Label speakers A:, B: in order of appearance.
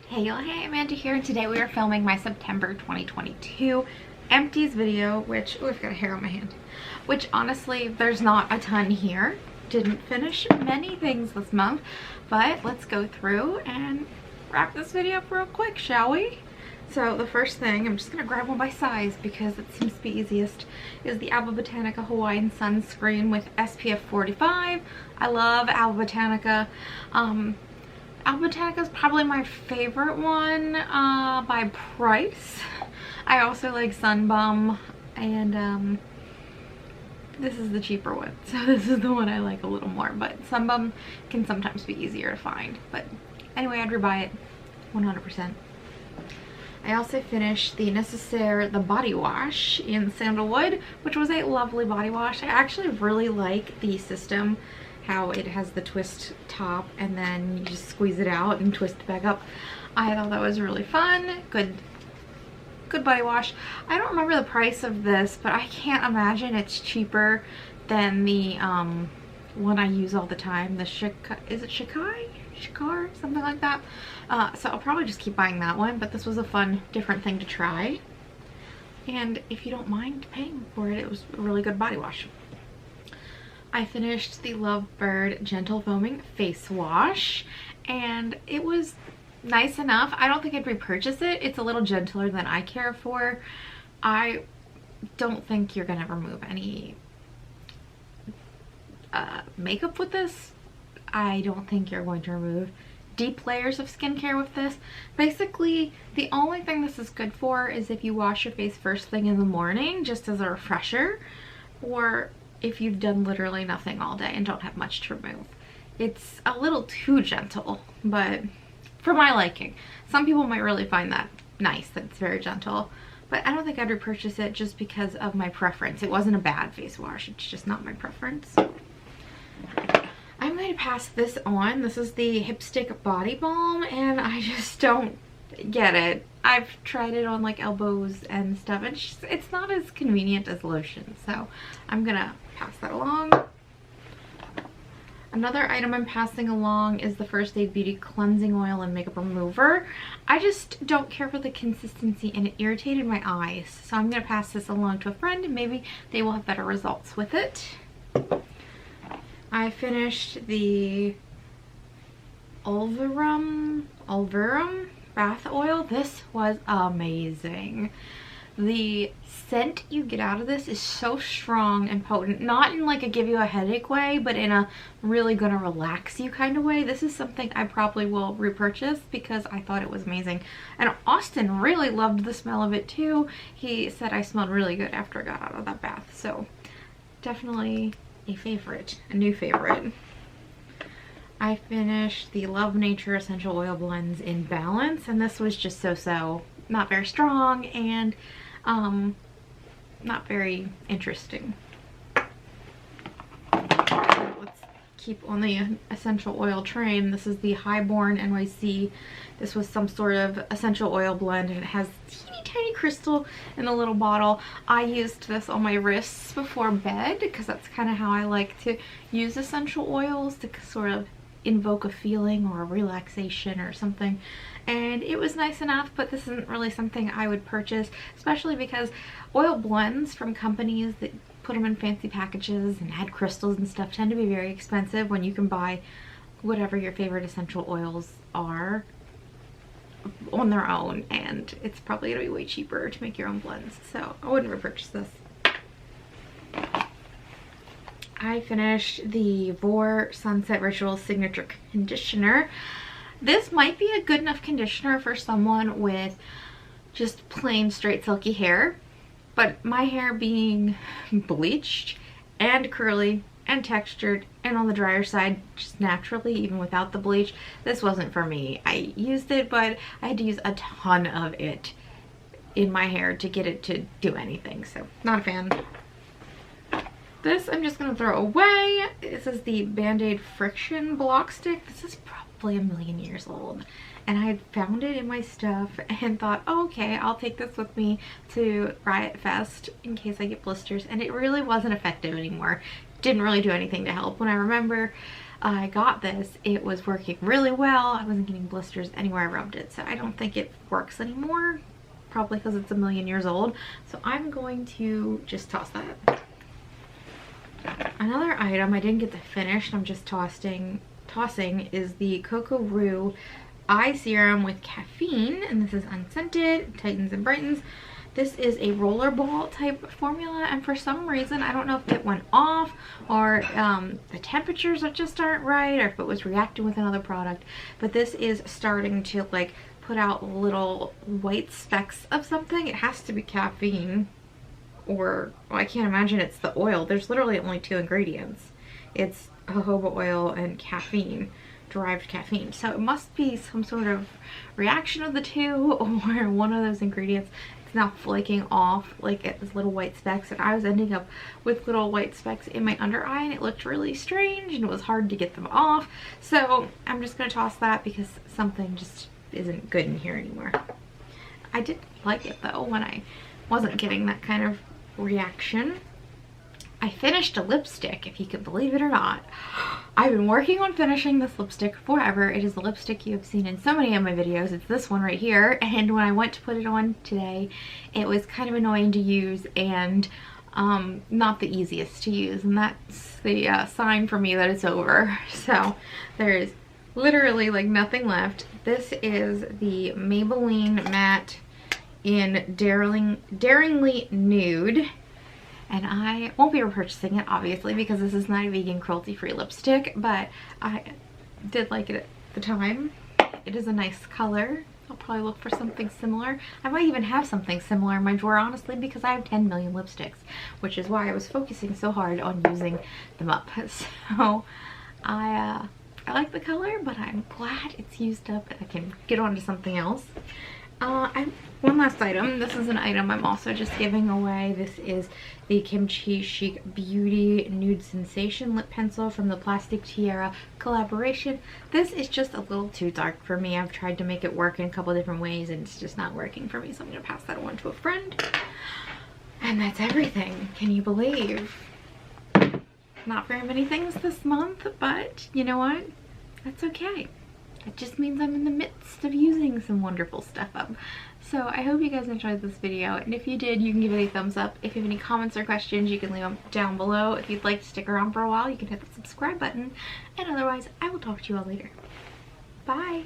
A: Hey y'all, hey, Amanda here, and today we are filming my September 2022 Empties video, which, oh, I've got a hair on my hand, which honestly, there's not a ton here. Didn't finish many things this month, but let's go through and wrap this video up real quick, shall we? So the first thing, I'm just going to grab one by size because it seems to be easiest, is the Alba Botanica Hawaiian Sunscreen with SPF 45. I love Alba Botanica. Alba Botanica is probably my favorite one by price. I also like Sunbum, and this is the cheaper one, so this is the one I like a little more, but Sunbum can sometimes be easier to find. But anyway, I'd rebuy it 100%. I also finished the the body wash in Sandalwood, which was a lovely body wash. I actually really like the system, how it has the twist top and then you just squeeze it out and twist it back up. I thought that was really fun. Good body wash. I don't remember the price of this, but I can't imagine it's cheaper than the one I use all the time, the is it Shikar, something like that. So I'll probably just keep buying that one, but this was a fun, different thing to try. And if you don't mind paying for it, it was a really good body wash. I finished the Lovebird Gentle Foaming Face Wash, and it was nice enough. I don't think I'd repurchase it. It's a little gentler than I care for. I don't think you're gonna remove any makeup with this. I don't think you're going to remove deep layers of skincare with this. Basically, the only thing this is good for is if you wash your face first thing in the morning, just as a refresher, or if you've done literally nothing all day and don't have much to remove. It's a little too gentle, but for my liking. Some people might really find that nice, that it's very gentle, but I don't think I'd repurchase it just because of my preference. It wasn't a bad face wash, it's just not my preference. I'm going to pass this on. This is the Hipstick Body Balm, and I just don't get it. I've tried it on like elbows and stuff, and it's not as convenient as lotion, so I'm gonna pass that along. Another item I'm passing along is the First Aid Beauty Cleansing Oil and Makeup Remover. I just don't care for the consistency, and it irritated my eyes, so I'm gonna pass this along to a friend, and maybe they will have better results with it. I finished the Alverum bath oil. This was amazing. The scent you get out of this is so strong and potent, not in like a give you a headache way, but in a really gonna relax you kind of way. This is something I probably will repurchase because I thought it was amazing, and Austin really loved the smell of it too. He said I smelled really good after I got out of that bath, so definitely a favorite, a new favorite. I finished the Love Nature Essential Oil Blends in Balance, and this was just so not very strong and not very interesting. Let's keep on the essential oil train. This is the Highborn NYC. This was some sort of essential oil blend, and it has teeny tiny crystal in a little bottle. I used this on my wrists before bed because that's kind of how I like to use essential oils, to sort of invoke a feeling or a relaxation or something, and it was nice enough, but this isn't really something I would purchase, especially because oil blends from companies that put them in fancy packages and add crystals and stuff tend to be very expensive when you can buy whatever your favorite essential oils are on their own, and it's probably gonna be way cheaper to make your own blends, so I wouldn't repurchase this. I finished the Boar Sunset Ritual Signature Conditioner. This might be a good enough conditioner for someone with just plain straight silky hair, but my hair being bleached and curly and textured and on the drier side just naturally, even without the bleach, this wasn't for me. I used it, but I had to use a ton of it in my hair to get it to do anything, so not a fan. This I'm just going to throw away. This is the BandAid Friction Block Stick. This is probably a million years old, and I had found it in my stuff and thought, oh, okay, I'll take this with me to Riot Fest in case I get blisters, and it really wasn't effective anymore. Didn't really do anything to help. When I remember I got this, it was working really well. I wasn't getting blisters anywhere I rubbed it, so I don't think it works anymore, probably because it's a million years old. So I'm going to just toss that. Another item I didn't get to finish, I'm just tossing is the Coco Roux eye serum with caffeine, and this is unscented, tightens and brightens. This is a rollerball type formula, and for some reason, I don't know if it went off or the temperatures just aren't right, or if it was reacting with another product, but this is starting to like put out little white specks of something. It has to be caffeine, or well, I can't imagine it's the oil. There's literally only 2 ingredients. It's jojoba oil and caffeine, derived caffeine. So it must be some sort of reaction of the two, or one of those ingredients. It's now flaking off like it's little white specks, and I was ending up with little white specks in my under eye, and it looked really strange and it was hard to get them off. So I'm just gonna toss that because something just isn't good in here anymore. I did like it though when I wasn't getting that kind of reaction. I finished a lipstick, if you can believe it or not. I've been working on finishing this lipstick forever. It is the lipstick you have seen in so many of my videos. It's this one right here, and when I went to put it on today, it was kind of annoying to use and not the easiest to use, and that's the sign for me that it's over. So there's literally like nothing left. This is the Maybelline Matte in Daringly Nude. And I won't be repurchasing it, obviously, because this is not a vegan cruelty-free lipstick, but I did like it at the time. It is a nice color. I'll probably look for something similar. I might even have something similar in my drawer, honestly, because I have 10 million lipsticks, which is why I was focusing so hard on using them up. So I like the color, but I'm glad it's used up and I can get on to something else. One last item. This is an item I'm also just giving away. This is the Kimchi Chic Beauty Nude Sensation Lip Pencil from the Plastic Tiara collaboration. This is just a little too dark for me. I've tried to make it work in a couple different ways and it's just not working for me, so I'm going to pass that on to a friend. And that's everything. Can you believe? Not very many things this month, but you know what? That's okay. It just means I'm in the midst of using some wonderful stuff up. So I hope you guys enjoyed this video, and if you did, you can give it a thumbs up. If you have any comments or questions, you can leave them down below. If you'd like to stick around for a while, you can hit the subscribe button, and otherwise I will talk to you all later. Bye!